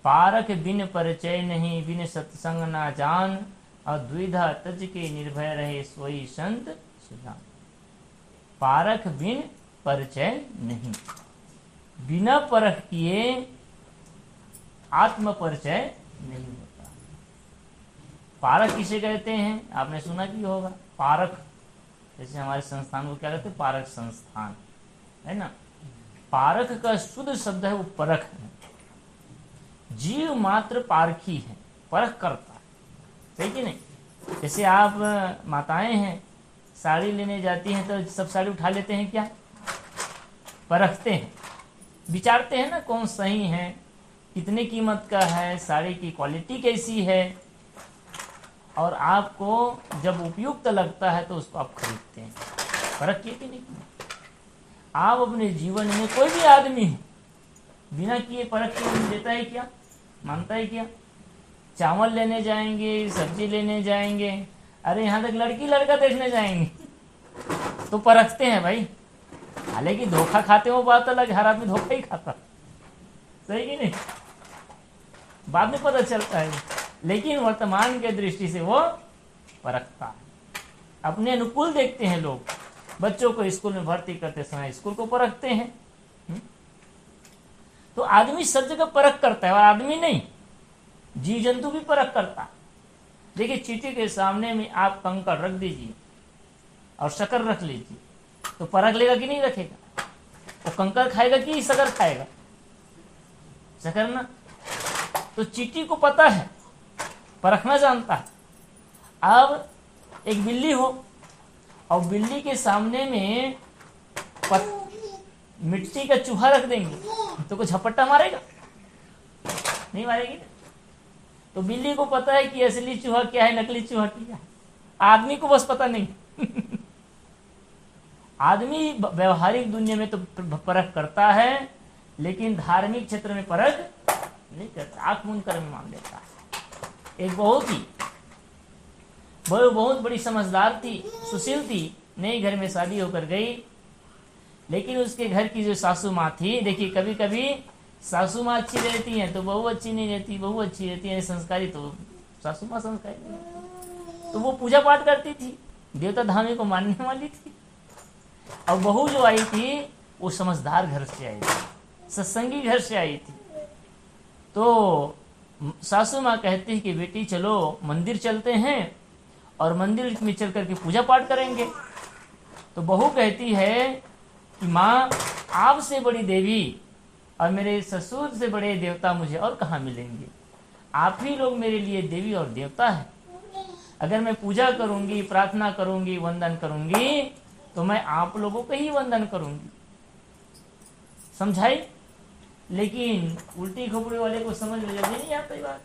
पारख बिन परिचय नहीं, बिन सत्संग ना जान, और द्विधा तज के निर्भय रहे सोई संत सुजान। पारख बिन परिचय नहीं, बिना परख किए आत्म परिचय नहीं होता। पारख किसे कहते हैं? आपने सुना कि होगा पारख, जैसे हमारे संस्थान को क्या कहते हैं? पारख संस्थान, है ना। पारख का शुद्ध शब्द है वो परख है। जीव मात्र पारखी है, परख करता है, सही कि नहीं। जैसे आप माताएं हैं, साड़ी लेने जाती हैं तो सब साड़ी उठा लेते हैं क्या? परखते हैं, विचारते हैं ना कौन सही है, कितने कीमत का है, साड़ी की क्वालिटी कैसी है, और आपको जब उपयुक्त लगता है तो उसको आप खरीदते हैं। परख किए कि नहीं? आप अपने जीवन में कोई भी आदमी हो, बिना किए परख के देता है क्या? मानता है क्या? चावल लेने जाएंगे, सब्जी लेने जाएंगे, अरे यहाँ तक लड़की लड़का देखने जाएंगे तो परखते हैं भाई। हालांकि धोखा खाते हो बात अलग, हर आदमी धोखा ही खाता, सही कि नहीं, बाद में पता चलता है, लेकिन वर्तमान के दृष्टि से वो परखता है। अपने अनुकूल देखते हैं लोग। बच्चों को स्कूल में भर्ती करते समय स्कूल को परखते हैं। तो आदमी सब जगह परख करता है, और आदमी नहीं, जीव जंतु भी परख करता है। देखिए, चींटी के सामने में आप कंकड़ रख दीजिए और शक्कर रख लीजिए, तो परख लेगा कि नहीं रखेगा? वो कंकड़ खाएगा कि शक्कर खाएगा? शक्कर ना। तो चींटी को पता है, परखना जानता है। अब एक बिल्ली हो और बिल्ली के सामने में मिट्टी का चूहा रख देंगे तो कुछ झपट्टा मारेगा? नहीं मारेगी। तो बिल्ली को पता है कि असली चूहा क्या है, नकली चूहा क्या है। आदमी को बस पता नहीं। आदमी व्यवहारिक दुनिया में तो परख करता है, लेकिन धार्मिक क्षेत्र में परख नहीं करता, आंख मूंद कर मान लेता है। एक बहुत बड़ी समझदार थी, सुशील थी, नई घर में शादी होकर गई, लेकिन उसके घर की जो सासू माँ थी, देखिए कभी कभी सासू माँ अच्छी रहती है तो बहू अच्छी नहीं रहती, बहू अच्छी रहती है संस्कारी तो सासू माँ संस्कारी। तो वो पूजा पाठ करती थी, देवता धामी को मानने वाली थी। और बहू जो आई थी वो समझदार घर से आई थी, सत्संगी घर से आई थी। तो सासू माँ कहती है कि बेटी चलो मंदिर चलते हैं और मंदिर में चल करके पूजा पाठ करेंगे। तो बहू कहती है कि माँ, आपसे बड़ी देवी और मेरे ससुर से बड़े देवता मुझे और कहाँ मिलेंगे? आप ही लोग मेरे लिए देवी और देवता है। अगर मैं पूजा करूंगी, प्रार्थना करूंगी, वंदन करूंगी तो मैं आप लोगों का ही वंदन करूंगी। समझाई? लेकिन उल्टी खोपड़ी वाले को समझ में जल्दी नहीं आता ये बात।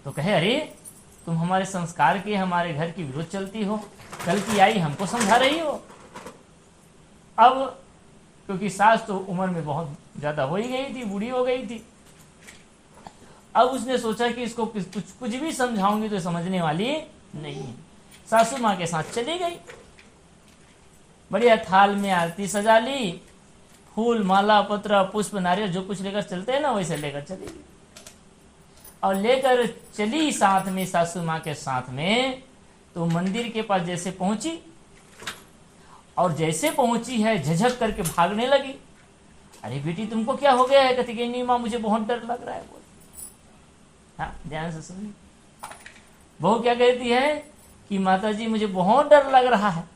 तो कहे, अरे तुम हमारे संस्कार के, हमारे घर की विरोध चलती हो, कल की आई हमको समझा रही हो। अब क्योंकि सास तो उम्र में बहुत ज्यादा हो ही गई थी, बूढ़ी हो गई थी। अब उसने सोचा कि इसको कुछ भी समझाऊंगी तो समझने वाली नहीं है। सासू माँ के साथ चली गई, बढ़िया थाल में आरती सजा ली, फूल माला पत्र पुष्प नारियल जो कुछ लेकर चलते हैं ना वैसे लेकर चली गई। और लेकर चली साथ में, सासू माँ के साथ में, तो मंदिर के पास जैसे पहुंची और जैसे पहुंची है झझक करके भागने लगी। अरे बेटी तुमको क्या हो गया है? कहती कि नहीं माँ मुझे बहुत डर लग रहा है। बोल, हाँ ध्यान से सुनिए। बहू क्या कहती है कि माता जी मुझे बहुत डर लग रहा है।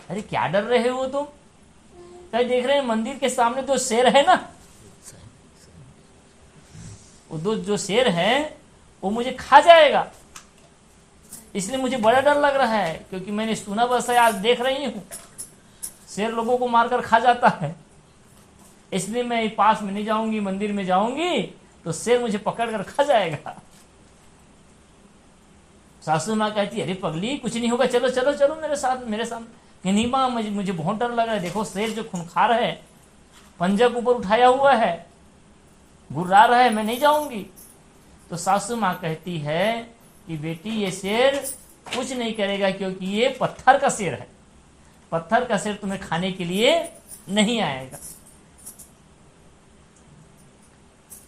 अरे क्या डर रहे हो तुम? कहीं देख रहे हैं मंदिर के सामने दो शेर है ना, वो दो जो शेर है वो मुझे खा जाएगा, इसलिए मुझे बड़ा डर लग रहा है। क्योंकि मैंने सुना बस है, आज देख रही हूँ शेर लोगों को मारकर खा जाता है, इसलिए मैं पास में नहीं जाऊंगी, मंदिर में जाऊंगी तो शेर मुझे पकड़ कर खा जाएगा। सासू माँ कहती अरे पगली कुछ नहीं होगा, चलो चलो चलो मेरे साथ, मेरे सामने। कि नहीं माँ मुझे बहुत डर लग रहा है, देखो शेर जो खूंखार है, पंजा के ऊपर उठाया हुआ है, गुर्रा रहा है, मैं नहीं जाऊंगी। तो सासू माँ कहती है कि बेटी ये शेर कुछ नहीं करेगा, क्योंकि ये पत्थर का शेर है, पत्थर का शेर तुम्हें खाने के लिए नहीं आएगा।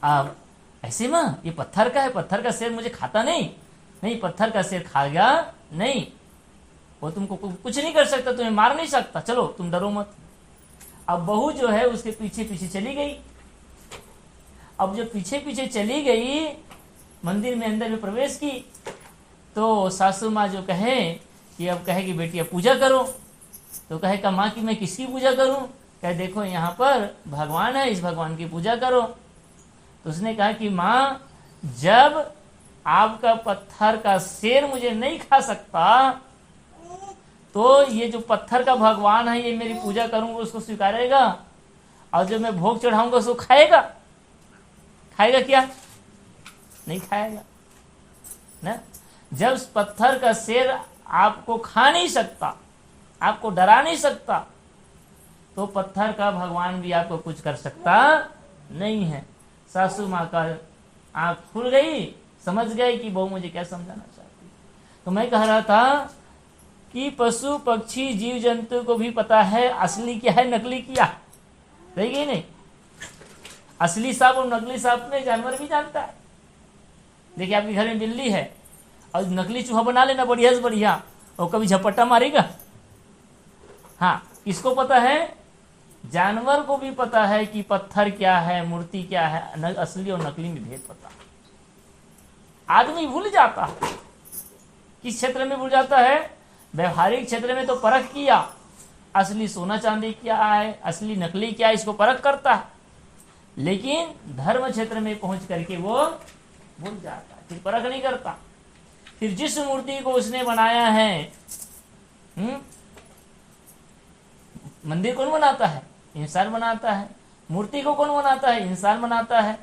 अब ऐसे माँ ये पत्थर का है, पत्थर का शेर मुझे खाता नहीं, नहीं पत्थर का शेर खाएगा नहीं, वो तुमको कुछ नहीं कर सकता, तुम्हें मार नहीं सकता, चलो तुम डरो मत। अब बहू जो है उसके पीछे पीछे चली गई। अब जब पीछे पीछे चली गई, मंदिर में अंदर में प्रवेश की, तो सासू माँ जो कहे कि अब कहे कि बेटी अब पूजा करो, तो कहे का माँ कि मैं किसकी पूजा करूं? कहे देखो यहाँ पर भगवान है, इस भगवान की पूजा करो। तो उसने कहा कि माँ जब आपका पत्थर का शेर मुझे नहीं खा सकता, तो ये जो पत्थर का भगवान है ये मेरी पूजा करूंगा उसको स्वीकारेगा, और जब मैं भोग चढ़ाऊंगा उसको खाएगा? खाएगा क्या? नहीं खाएगा ना। जब पत्थर का शेर आपको खा नहीं सकता, आपको डरा नहीं सकता, तो पत्थर का भगवान भी आपको कुछ कर सकता नहीं है। सासू माँ का आंख खुल गई, समझ गई कि बहू मुझे क्या समझाना चाहती है। तो मैं कह रहा था कि पशु पक्षी जीव जंतु को भी पता है असली क्या है नकली क्या, सही कि नहीं? असली सांप और नकली सांप में जानवर भी जानता है। देखिए आपके घर में बिल्ली है और नकली चूहा बना लेना बढ़िया से बढ़िया, और कभी झपट्टा मारेगा? हाँ, किसको पता है? जानवर को भी पता है कि पत्थर क्या है, मूर्ति क्या है, असली और नकली में भेद पता। आदमी भूल जाता है। किस क्षेत्र में भूल जाता है? व्यवहारिक क्षेत्र में तो परख किया, असली सोना चांदी क्या है, असली नकली क्या है, इसको परख करता है, लेकिन धर्म क्षेत्र में पहुंच करके वो भूल जाता है, फिर परख नहीं करता। फिर जिस मूर्ति को उसने बनाया है, मंदिर कौन बनाता है? इंसान बनाता है। मूर्ति को कौन बनाता है? इंसान बनाता है।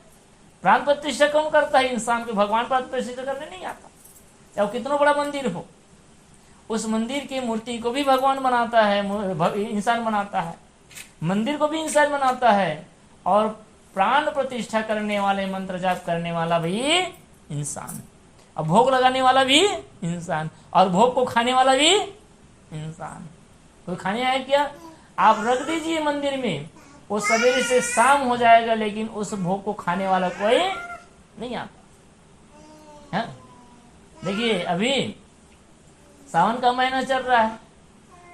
प्राण प्रतिष्ठा कौन करता है? इंसान को भगवान प्राण प्रतिष्ठा करने नहीं आता, चाहे कितना बड़ा मंदिर हो। उस मंदिर की मूर्ति को भी भगवान बनाता है, इंसान बनाता है, मंदिर को भी इंसान बनाता है, और प्राण प्रतिष्ठा करने वाले, मंत्र जाप करने वाला भी इंसान, और भोग लगाने वाला भी इंसान, और भोग को खाने वाला भी इंसान। कोई खाने आया क्या? आप रख दीजिए मंदिर में, वो सवेरे से शाम हो जाएगा, लेकिन उस भोग को खाने वाला कोई नहीं आता। देखिए अभी सावन का महीना चल रहा है,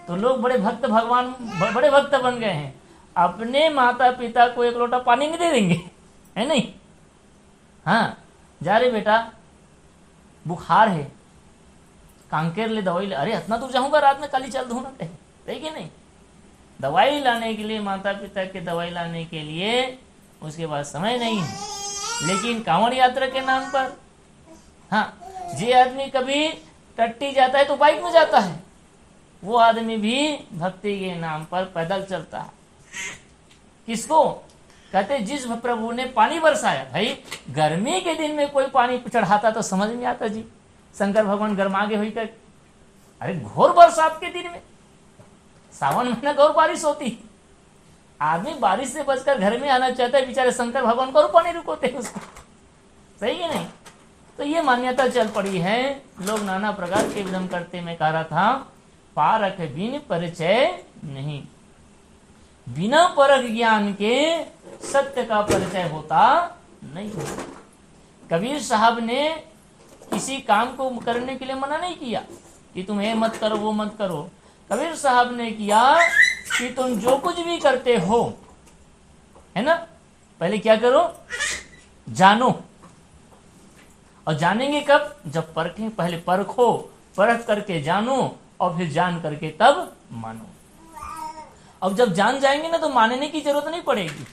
तो लोग बड़े भक्त, भगवान बड़े भक्त बन गए हैं, अपने माता पिता को एक लोटा पानी नहीं दे देंगे, है नहीं? हाँ, जा रे बेटा बुखार है, कांकेर ले दवाई ले, अरे इतना दूर जाऊंगा रात में, कल ही चल दूंगा कहीं, देखिए नहीं? दवाई लाने के लिए, माता पिता के दवाई लाने के लिए उसके पास समय नहीं है। लेकिन कांवड़ यात्रा के नाम पर, हाँ, जे आदमी कभी टट्टी जाता है तो बाइक में जाता है, वो आदमी भी भक्ति के नाम पर पैदल चलता है। किसको कहते? जिस प्रभु ने पानी बरसाया। भाई गर्मी के दिन में कोई पानी चढ़ाता तो समझ नहीं आता जी, शंकर भगवान गर्मागे हुई कर, अरे घोर बरसात के दिन में, सावन महीना घोर बारिश होती, आदमी बारिश से बचकर घर में आना चाहता है, बेचारे शंकर भगवान को पानी रुकोते उसको, सही है नहीं? तो ये मान्यता चल पड़ी है, लोग नाना प्रकार के विलंब करते। मैं कह रहा था पारख बिन परिचय नहीं, बिना परख ज्ञान के सत्य का परिचय होता नहीं। कबीर साहब ने किसी काम को करने के लिए मना नहीं किया कि तुम ये मत करो वो मत करो। कबीर साहब ने किया कि तुम जो कुछ भी करते हो, है ना, पहले क्या करो? जानो। और जानेंगे कब? जब परखें। पहले परखो, परख करके जानो, और फिर जान करके तब मानो। अब जब जान जाएंगे ना तो मानने की जरूरत नहीं पड़ेगी।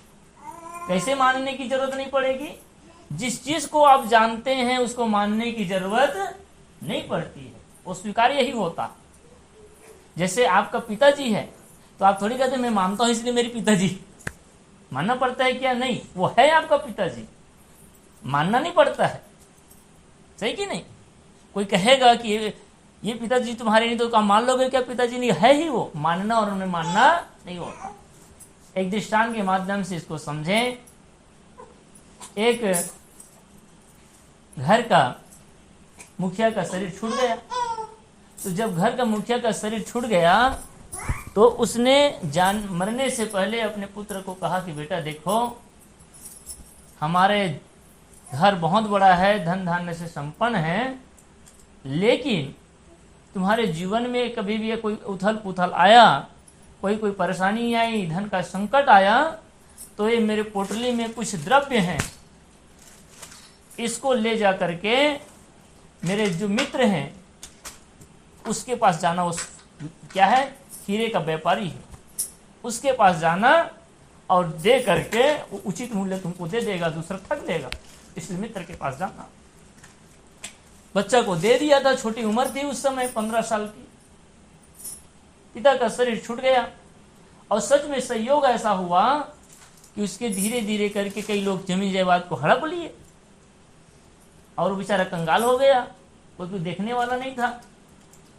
कैसे मानने की जरूरत नहीं पड़ेगी? जिस चीज को आप जानते हैं उसको मानने की जरूरत नहीं पड़ती है, वो स्वीकार्य ही होता। जैसे आपका पिताजी है तो आप थोड़ी कहते मैं मानता हूं इसलिए मेरे पिताजी, मानना पड़ता है क्या? नहीं, वो है आपका पिताजी, मानना नहीं पड़ता है, सही कि नहीं? कोई कहेगा कि ये पिताजी तुम्हारे नहीं, तो क्या मान लोगे क्या पिताजी नहीं? है ही वो, मानना और उन्हें मानना नहीं होता। एक दृष्टांत के माध्यम से इसको समझें। एक घर का मुखिया का शरीर छूट गया, तो जब घर का मुखिया का शरीर छूट गया तो उसने मरने से पहले अपने पुत्र को कहा कि बेटा देखो, हमारे घर बहुत बड़ा है, धन धान्य से संपन्न है, लेकिन तुम्हारे जीवन में कभी भी कोई उथल पुथल आया, कोई परेशानी आई, धन का संकट आया, तो ये मेरे पोटली में कुछ द्रव्य हैं, इसको ले जा करके मेरे जो मित्र हैं उसके पास जाना। उस क्या है, हीरे का व्यापारी है, उसके पास जाना और दे करके वो उचित मूल्य तुमको दे देगा, दूसरा ठग लेगा, इसलिए मित्र के पास जाना। बच्चा को दे दिया था, छोटी उम्र थी उस समय, 15 साल की। पिता का शरीर छूट गया और सच में संयोग ऐसा हुआ कि उसके धीरे धीरे करके कई लोग जमीन जायदाद को हड़प लिए और वो बेचारा कंगाल हो गया, कोई देखने वाला नहीं था,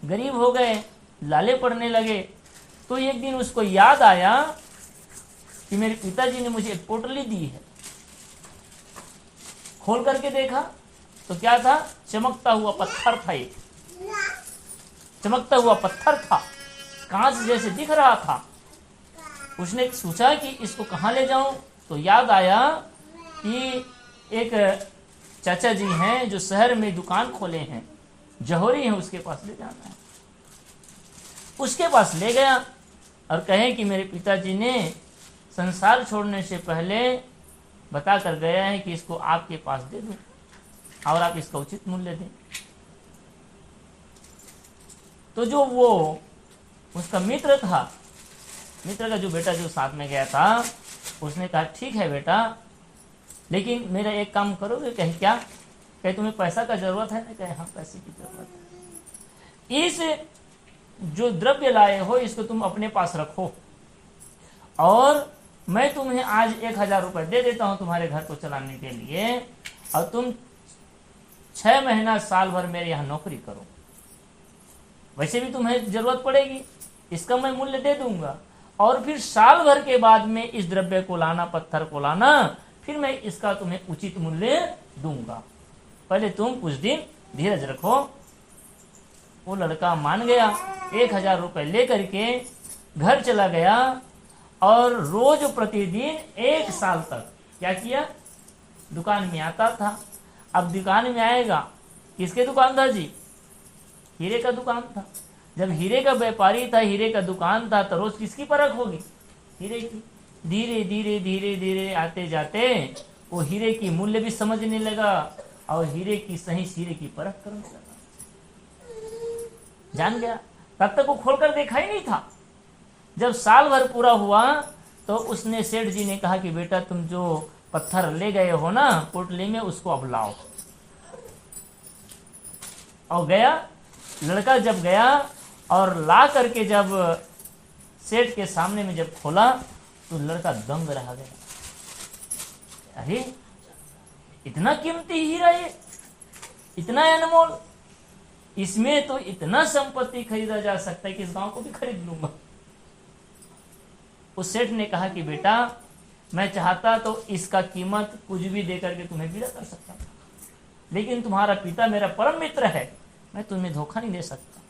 गरीब हो गए, लाले पड़ने लगे। तो एक दिन उसको याद आया कि मेरे पिताजी ने मुझे एक पोटली दी है। खोल करके देखा तो क्या था, चमकता हुआ पत्थर था, एक चमकता हुआ पत्थर था, कांच जैसे दिख रहा था। उसने सोचा कि इसको कहाँ ले जाऊं, तो याद आया कि एक चाचा जी हैं जो शहर में दुकान खोले हैं, जौहरी हैं, उसके पास ले जाना है। उसके पास ले गया और कहे कि मेरे पिताजी ने संसार छोड़ने से पहले बता कर गया है कि इसको आपके पास दे दूं और आप इसका उचित मूल्य दें। तो जो वो उसका मित्र था, मित्र का जो बेटा जो साथ में गया था, उसने कहा ठीक है बेटा, लेकिन मेरा एक काम करोगे? कहे क्या? कहे तुम्हें पैसा का जरूरत है? कहे हाँ पैसे की जरूरत है। इस जो द्रव्य लाए हो इसको तुम अपने पास रखो और मैं तुम्हें आज 1000 रुपए दे देता हूं तुम्हारे घर को चलाने के लिए, और तुम 6 महीना साल भर मेरे यहाँ नौकरी करो। वैसे भी तुम्हें जरूरत पड़ेगी, इसका मैं मूल्य दे दूंगा, और फिर साल भर के बाद में इस द्रव्य को लाना, पत्थर को लाना, फिर मैं इसका तुम्हें उचित मूल्य दूंगा। पहले तुम कुछ दिन धीरज रखो। वो लड़का मान गया, 1000 रुपए लेकर के घर चला गया और रोज प्रतिदिन 1 साल तक क्या किया, दुकान में आता था। अब दुकान में आएगा, किसके दुकान था जी? हीरे का दुकान था। जब हीरे का व्यापारी था, हीरे का दुकान था, तो रोज किसकी परख होगी? हीरे की। धीरे धीरे धीरे धीरे आते जाते वो हीरे की मूल्य भी समझने लगा और हीरे की सही हीरे की परख करने लगा, जान गया। तब तक वो खोलकर देखा ही नहीं था। जब साल भर पूरा हुआ तो उसने, सेठ जी ने कहा कि बेटा तुम जो पत्थर ले गए हो ना पोटली में, उसको अब लाओ। और गया लड़का, जब गया और ला करके जब सेठ के सामने में जब खोला तो लड़का दंग रह गया। अरे इतना कीमती हीरा है, इतना अनमोल, इसमें तो इतना संपत्ति खरीदा जा सकता है कि इस गांव को भी खरीद लूंगा। उस सेठ ने कहा कि बेटा मैं चाहता तो इसका कीमत कुछ भी देकर के तुम्हें विदा कर सकता था, लेकिन तुम्हारा पिता मेरा परम मित्र है, मैं तुम्हें धोखा नहीं दे सकता।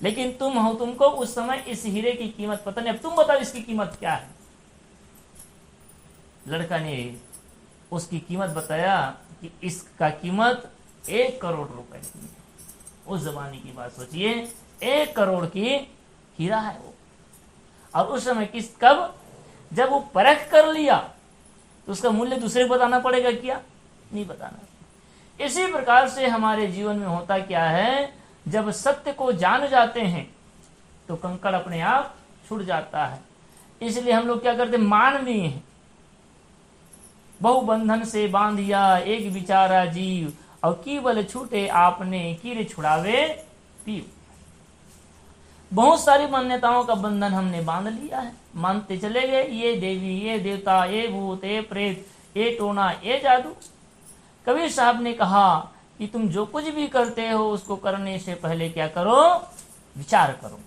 लेकिन तुम हो, तुमको उस समय इस हीरे की कीमत पता नहीं, अब तुम बताओ इसकी कीमत क्या है। लड़का ने उसकी कीमत बताया कि इसका कीमत 1 करोड़ रुपए की है। उस जमाने की बात सोचिए, 1 करोड़ की हीरा है वो। और उस समय कब? जब वो परख कर लिया तो उसका मूल्य दूसरे को बताना पड़ेगा क्या? नहीं बताना। इसी प्रकार से हमारे जीवन में होता क्या है, जब सत्य को जान जाते हैं तो कंकड़ अपने आप छूट जाता है। इसलिए हम लोग क्या करते, मान लिए हैं। बहु बंधन से बांधिया एक बिचारा जीव, और केवल छूटे आपने कीरे छुड़ावे पीव। बहुत सारी मान्यताओं का बंधन हमने बांध लिया है, मानते चले गए, ये देवी, ये देवता, ये भूत, ये प्रेत, ये टोना, ये जादू। कबीर साहब ने कहा कि तुम जो कुछ भी करते हो उसको करने से पहले क्या करो, विचार करो।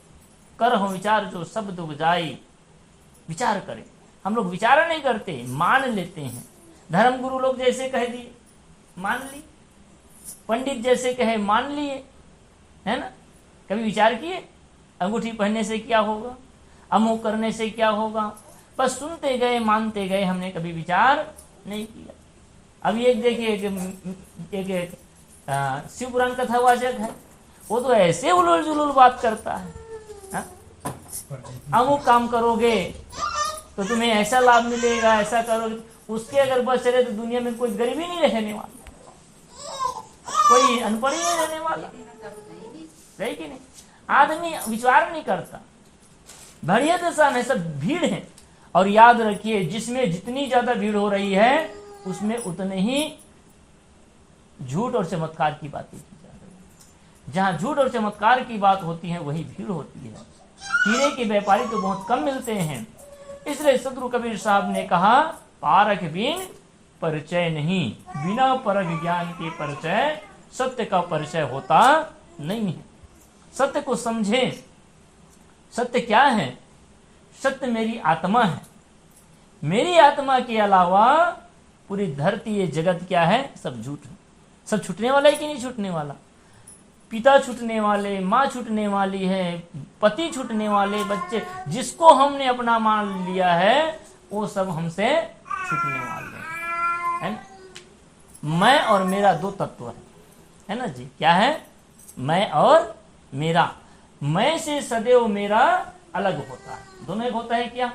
करहो विचार जो शब्द उपजाई, विचार करें। हम लोग विचार नहीं करते, मान लेते हैं। धर्म गुरु लोग जैसे कह दिए मान ली, पंडित जैसे कहे मान लिए, है ना। कभी विचार किए अंगूठी पहनने से क्या होगा, अमुक करने से क्या होगा? बस सुनते गए, मानते गए, हमने कभी विचार नहीं किया। अभी एक देखिए एक शिव पुराण कथावाचक है, वो तो ऐसे उलूल जुलूल बात करता है, अमुक काम करोगे तो तुम्हें ऐसा लाभ मिलेगा, ऐसा करोगे, उसके अगर बस चले तो दुनिया में कोई गरीबी नहीं रहने वाला, कोई अनपढ़ नहीं रहने वाला, सही कि नहीं? आदमी विचार नहीं करता। बढ़िया दशा में सब भीड़ है, और याद रखिए जिसमें जितनी ज्यादा भीड़ हो रही है उसमें उतने ही झूठ और चमत्कार की बातें की जा रही है। जहां झूठ और चमत्कार की बात होती है वही भीड़ होती है। हीरे के व्यापारी तो बहुत कम मिलते हैं। इसलिए सदगुरु कबीर साहब ने कहा, पारख बिन परिचय नहीं, बिना परख ज्ञान के परिचय सत्य का परिचय होता नहीं है। सत्य को समझे। सत्य क्या है? सत्य मेरी आत्मा है। मेरी आत्मा के अलावा पूरी धरती ये जगत क्या है? सब झूठ है। सब छूटने वाला है कि नहीं छूटने वाला? पिता छूटने वाले, माँ छूटने वाली है, पति छूटने वाले, बच्चे, जिसको हमने अपना मान लिया है वो सब हमसे छूटने वाले है ना? मैं और मेरा दो तत्व है ना जी? क्या है? मैं और मेरा। मैं से सदैव मेरा अलग होता है। दोनों एक होता है क्या?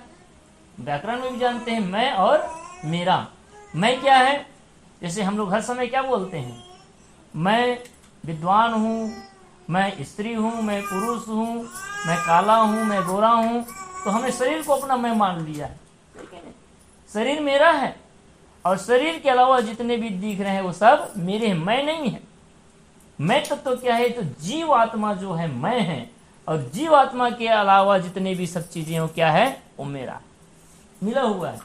व्याकरण में भी जानते हैं, मैं और मेरा। मैं क्या है? जैसे हम लोग हर समय क्या बोलते हैं? मैं विद्वान हूँ, मैं स्त्री हूँ, मैं पुरुष हूँ, मैं काला हूँ, मैं गोरा हूँ। तो हमने शरीर को अपना मैं मान लिया है, ठीक है? शरीर मेरा है, और शरीर के अलावा जितने भी दिख रहे हैं वो सब मेरे हैं, मैं नहीं है। मैं तत्व क्या है? तो जीव आत्मा जो है मैं है, और जीव आत्मा के अलावा जितने भी सब चीजें वो क्या है? वो मेरा मिला हुआ है।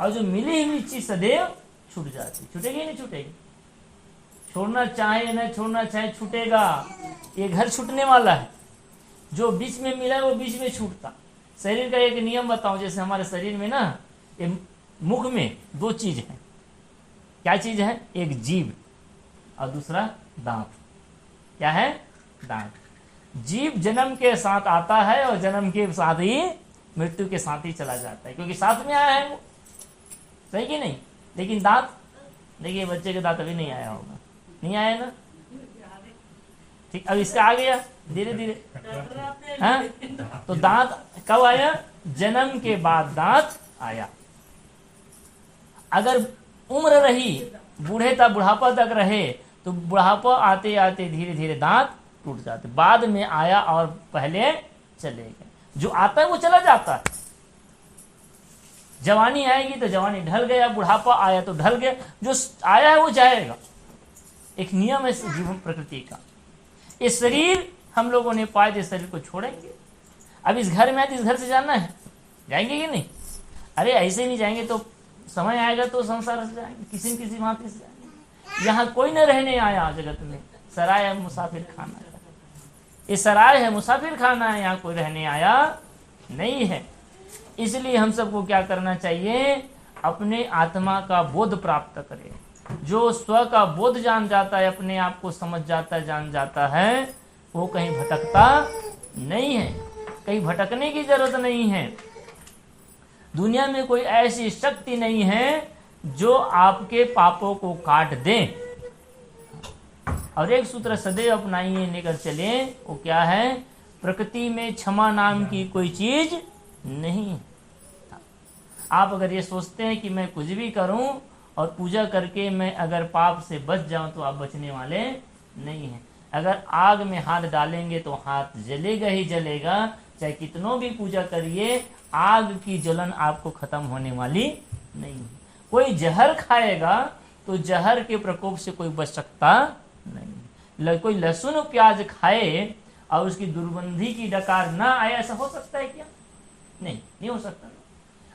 और जो मिली हुई चीज सदैव छूट जाती। छूटेगी नहीं छूटेगी? छोड़ना चाहे न छोड़ना चाहे छूटेगा। ये घर छूटने वाला है। जो बीच में मिला है वो बीच में छूटता। शरीर का एक नियम बताऊं, जैसे हमारे शरीर में ना ये मुख में दो चीज है। क्या चीज है? एक जीभ और दूसरा दांत। क्या है? दांत। जीव जन्म के साथ आता है और जन्म के साथ ही मृत्यु के साथ ही चला जाता है, क्योंकि साथ में आया है वो, सही कि नहीं? लेकिन दांत, देखिए बच्चे के दांत अभी नहीं आया होगा, नहीं आया ना? ठीक, अब इसका आ गया धीरे धीरे। हाँ, तो दांत कब आया? जन्म के बाद दांत आया। अगर उम्र रही, बूढ़े तक बुढ़ापा तक रहे, तो बुढ़ापा आते आते धीरे धीरे दांत टूट जाते। बाद में आया और पहले चले गए। जो आता है वो चला जाता है। जवानी आएगी तो जवानी ढल गया, बुढ़ापा आया तो ढल गया। जो आया है वो जाएगा। एक नियम है जीवन प्रकृति का। ये शरीर हम लोगों ने पाया, इस शरीर को छोड़ेंगे। अब इस घर में आए तो इस घर से जाना है, जाएंगे कि नहीं? अरे ऐसे नहीं जाएंगे तो समय आएगा तो संसार से जाएंगे, किसी न किसी भांति से जाएंगे। यहाँ कोई न रहने आया जगत में, सराय है मुसाफिर खाना। ये सराय है, मुसाफिर खाना है, यहाँ कोई रहने आया नहीं है। इसलिए हम सबको क्या करना चाहिए? अपने आत्मा का बोध प्राप्त करें। जो स्व का बोध जान जाता है, अपने आप को समझ जाता है, जान जाता है, वो कहीं भटकता नहीं है। कहीं भटकने की जरूरत नहीं है। दुनिया में कोई ऐसी शक्ति नहीं है जो आपके पापों को काट दे। और एक सूत्र सदैव अपनाइए, लेकर चले, वो क्या है? प्रकृति में क्षमा नाम की कोई चीज नहीं। आप अगर ये सोचते हैं कि मैं कुछ भी करूं और पूजा करके मैं अगर पाप से बच जाऊं, तो आप बचने वाले नहीं हैं। अगर आग में हाथ डालेंगे तो हाथ जलेगा ही जलेगा। चाहे कितनों भी पूजा करिए, आग की जलन आपको खत्म होने वाली नहीं है। कोई जहर खाएगा तो जहर के प्रकोप से कोई बच सकता नहीं। कोई लहसुन प्याज खाए और उसकी दुर्गंधी की डकार ना आए, ऐसा हो सकता है क्या? नहीं हो सकता।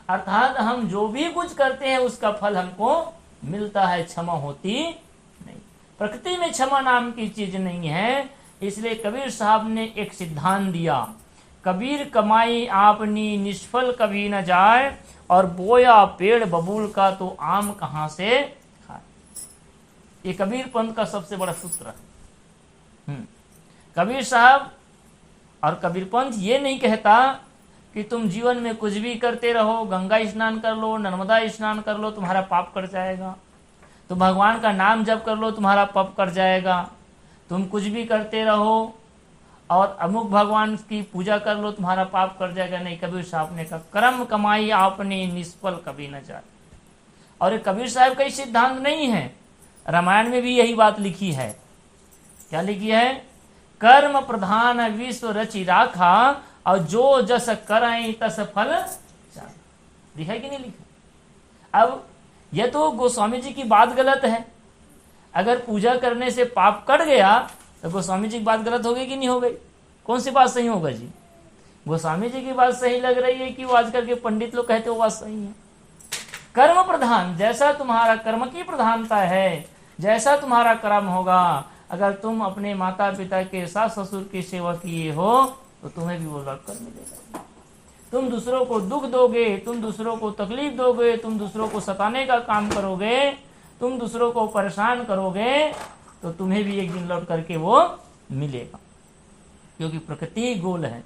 अर्थात हम जो भी कुछ करते हैं उसका फल हमको मिलता है, क्षमा होती नहीं। प्रकृति में क्षमा नाम की चीज नहीं है। इसलिए कबीर साहब ने एक सिद्धांत दिया, कबीर कमाई आपनी निष्फल कभी न जाए, और बोया पेड़ बबूल का तो आम कहां से खाए। ये कबीर पंथ का सबसे बड़ा सूत्र है। कबीर साहब और कबीर पंथ ये नहीं कहता कि तुम जीवन में कुछ भी करते रहो, गंगा स्नान कर लो, नर्मदा स्नान कर लो, तुम्हारा पाप कट जाएगा। तो भगवान का नाम जप कर लो, तुम्हारा पाप कट जाएगा। तुम कुछ भी करते रहो और अमुक भगवान की पूजा कर लो, तुम्हारा पाप कट जाएगा। नहीं, कबीर साहब ने कहा कर्म कमाई आपने निष्फल कभी न जाए। और ये कबीर साहब का ही सिद्धांत नहीं है, रामायण में भी यही बात लिखी है। क्या लिखी है? कर्म प्रधान विश्व रचि राखा, और जो जस करई तस फल चाखा। लिखा है कि नहीं लिखा? अब यह तो गोस्वामी जी की बात गलत है। अगर पूजा करने से पाप कट गया तो गोस्वामी जी की बात गलत हो गई कि नहीं हो गई? कौन सी बात सही होगा जी? गोस्वामी जी की बात सही लग रही है कि वो आजकल के पंडित लोग कहते हो बात सही है। कर्म प्रधान, जैसा तुम्हारा कर्म की प्रधानता है, जैसा तुम्हारा कर्म होगा, अगर तुम अपने माता पिता के सास ससुर की सेवा किए हो तो तुम्हें भी वो लौट कर मिलेगा। तुम दूसरों को दुख दोगे, तुम दूसरों को तकलीफ दोगे, तुम दूसरों को सताने का काम करोगे, तुम दूसरों को परेशान करोगे, तो तुम्हें भी एक दिन लौट करके वो मिलेगा। क्योंकि प्रकृति गोल है,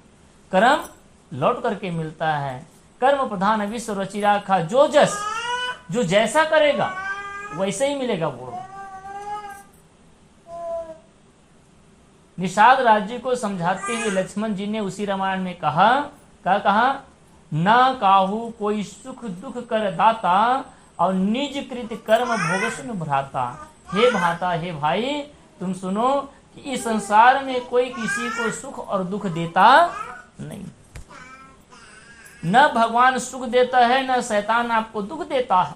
कर्म लौट करके मिलता है। कर्म प्रधान विश्व रचि राखा, जो जैसा करेगा वैसे ही मिलेगा वो। निषाद राज्य को समझाते हुए लक्ष्मण जी ने उसी रामायण में कहा, क्या कहा? न काहू कोई सुख दुख कर दाता, और निज कृत कर्म भोगसुन भ्राता। हे भाता, हे भाई, तुम सुनो कि इस संसार में कोई किसी को सुख और दुख देता नहीं। न भगवान सुख देता है, न शैतान आपको दुख देता है।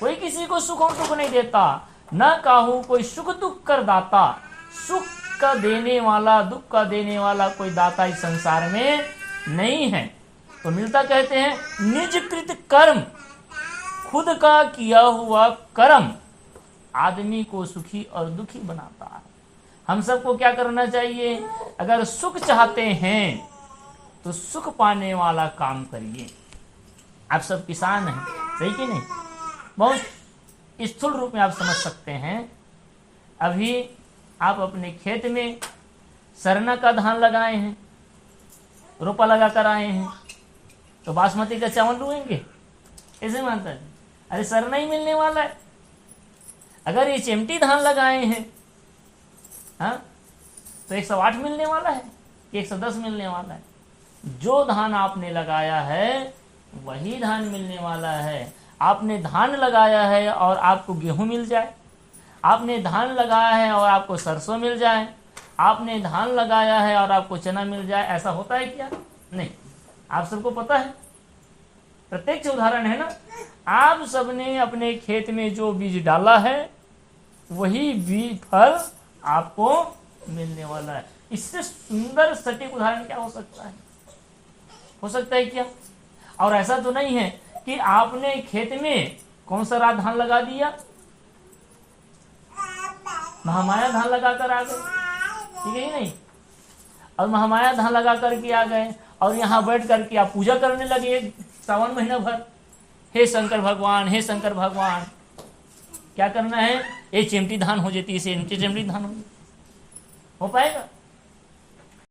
कोई किसी को सुख और दुख नहीं देता। न काहू कोई सुख दुख कर दाता, सुख का देने वाला, दुख का देने वाला कोई दाता इस संसार में नहीं है। तो मिलता कहते हैं निज कृत कर्म, खुद का किया हुआ कर्म आदमी को सुखी और दुखी बनाता है। हम सबको क्या करना चाहिए? अगर सुख चाहते हैं तो सुख पाने वाला काम करिए। आप सब किसान हैं, सही कि नहीं? बहुत स्थूल रूप में आप समझ सकते हैं। अभी आप अपने खेत में सरना का धान लगाए हैं, रोपा लगा कर आए हैं, तो बासमती का चावल रोएंगे? ऐसे मानता है? अरे सरना ही मिलने वाला है। अगर ये चिमटी धान लगाए हैं, हाँ, तो 108 मिलने वाला है, 110 मिलने वाला है। जो धान आपने लगाया है वही धान मिलने वाला है। आपने धान लगाया है और आपको गेहूं मिल जाए, आपने धान लगाया है और आपको सरसों मिल जाए, आपने धान लगाया है और आपको चना मिल जाए, ऐसा होता है क्या? नहीं। आप सबको पता है, प्रत्यक्ष उदाहरण है ना। आप सबने अपने खेत में जो बीज डाला है वही बीज फल आपको मिलने वाला है। इससे सुंदर सटीक उदाहरण क्या हो सकता है? हो सकता है क्या? और ऐसा तो नहीं है कि आपने खेत में कौन सा रात धान लगा दिया, महामाया धान लगाकर आ गए, ठीक है ही नहीं? और महामाया धान लगा करके आ गए और यहाँ बैठ करके आप पूजा करने लगे सावन महीना भर, हे शंकर भगवान, हे शंकर भगवान। क्या करना है? ये चिमटी धान हो जाती है, इसे चिमटी धान हो पाएगा?